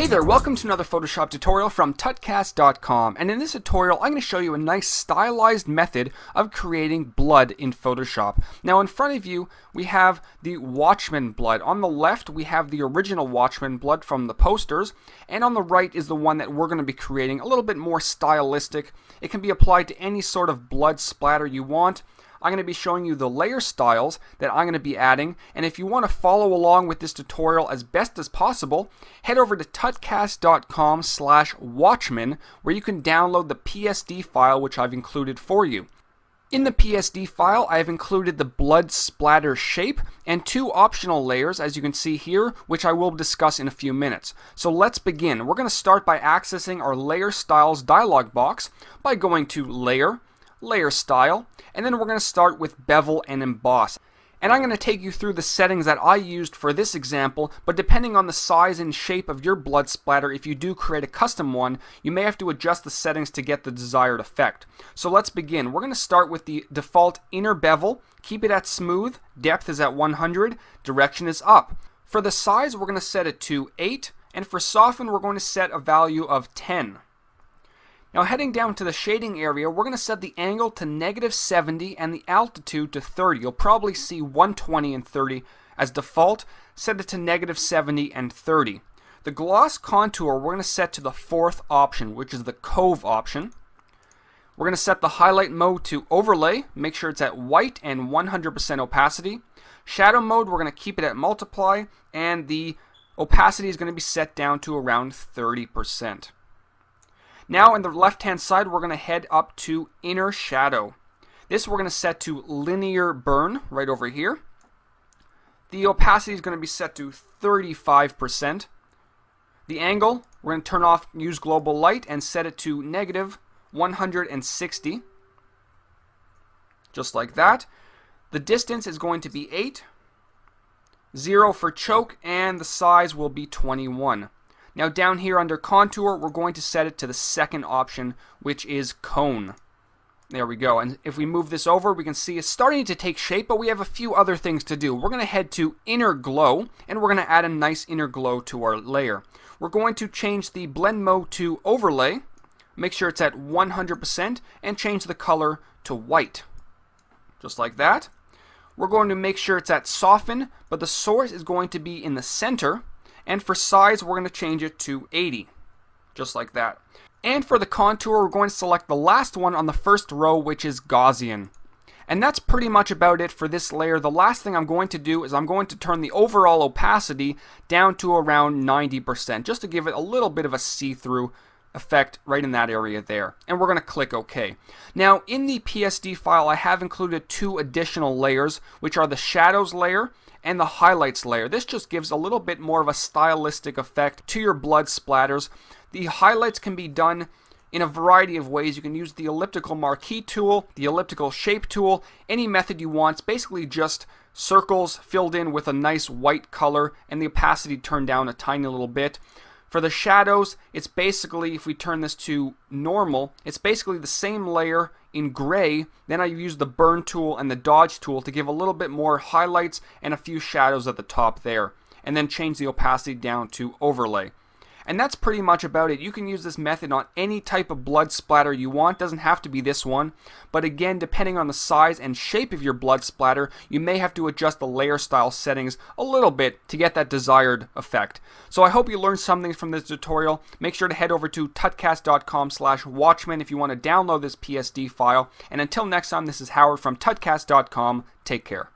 Hey there, welcome to another Photoshop tutorial from tutcast.com, and in this tutorial I'm going to show you a nice stylized method of creating blood in Photoshop. Now in front of you we have the Watchmen blood. On the left we have the original Watchmen blood from the posters, and on the right is the one that we're going to be creating, a little bit more stylistic. It can be applied to any sort of blood splatter you want. I'm going to be showing you the layer styles that I'm going to be adding, and if you want to follow along with this tutorial as best as possible, head over to tutcast.com/watchmen where you can download the PSD file which I've included for you. In the PSD file, I have included the blood splatter shape and two optional layers, as you can see here, which I will discuss in a few minutes. So let's begin. We're going to start by accessing our Layer Styles dialog box by going to Layer, Layer Style, and then we're going to start with Bevel and Emboss. And I'm going to take you through the settings that I used for this example, but depending on the size and shape of your blood splatter, if you do create a custom one, you may have to adjust the settings to get the desired effect. So let's begin. We're going to start with the default inner bevel. Keep it at smooth, depth is at 100, direction is up. For the size, we're going to set it to 8, and for soften, we're going to set a value of 10. Now heading down to the shading area, we're going to set the angle to -70 and the altitude to 30. You'll probably see 120 and 30 as default. Set it to -70 and 30. The gloss contour we're going to set to the fourth option, which is the Cove option. We're going to set the highlight mode to overlay. Make sure it's at white and 100% opacity. Shadow mode, we're going to keep it at multiply, and the opacity is going to be set down to around 30%. Now on the left hand side we're going to head up to inner shadow. This we're going to set to linear burn right over here. The opacity is going to be set to 35%. The angle we're going to turn off use global light and set it to -160. Just like that. The distance is going to be 8. 0 for choke, and the size will be 21. Now down here under contour, we're going to set it to the second option, which is cone. There we go. And if we move this over, we can see it's starting to take shape, but we have a few other things to do. We're going to head to inner glow, and we're going to add a nice inner glow to our layer. We're going to change the blend mode to overlay, make sure it's at 100%, and change the color to white. Just like that. We're going to make sure it's at soften, but the source is going to be in the center. And for size, we're going to change it to 80, just like that. And for the contour, we're going to select the last one on the first row, which is Gaussian. And that's pretty much about it for this layer. The last thing I'm going to do is I'm going to turn the overall opacity down to around 90%, just to give it a little bit of a see-through effect right in that area there. And we're going to click OK. Now in the PSD file, I have included two additional layers, which are the shadows layer and the highlights layer. This just gives a little bit more of a stylistic effect to your blood splatters. The highlights can be done in a variety of ways. You can use the elliptical marquee tool, the elliptical shape tool, any method you want. It's basically just circles filled in with a nice white color and the opacity turned down a tiny little bit. For the shadows, it's basically, if we turn this to normal, it's basically the same layer in gray. Then I use the burn tool and the dodge tool to give a little bit more highlights and a few shadows at the top there. And then change the opacity down to overlay. And that's pretty much about it. You can use this method on any type of blood splatter you want. Doesn't have to be this one. But again, depending on the size and shape of your blood splatter, you may have to adjust the layer style settings a little bit to get that desired effect. So I hope you learned something from this tutorial. Make sure to head over to tutcast.com/watchmen if you want to download this PSD file. And until next time, this is Howard from tutcast.com. Take care.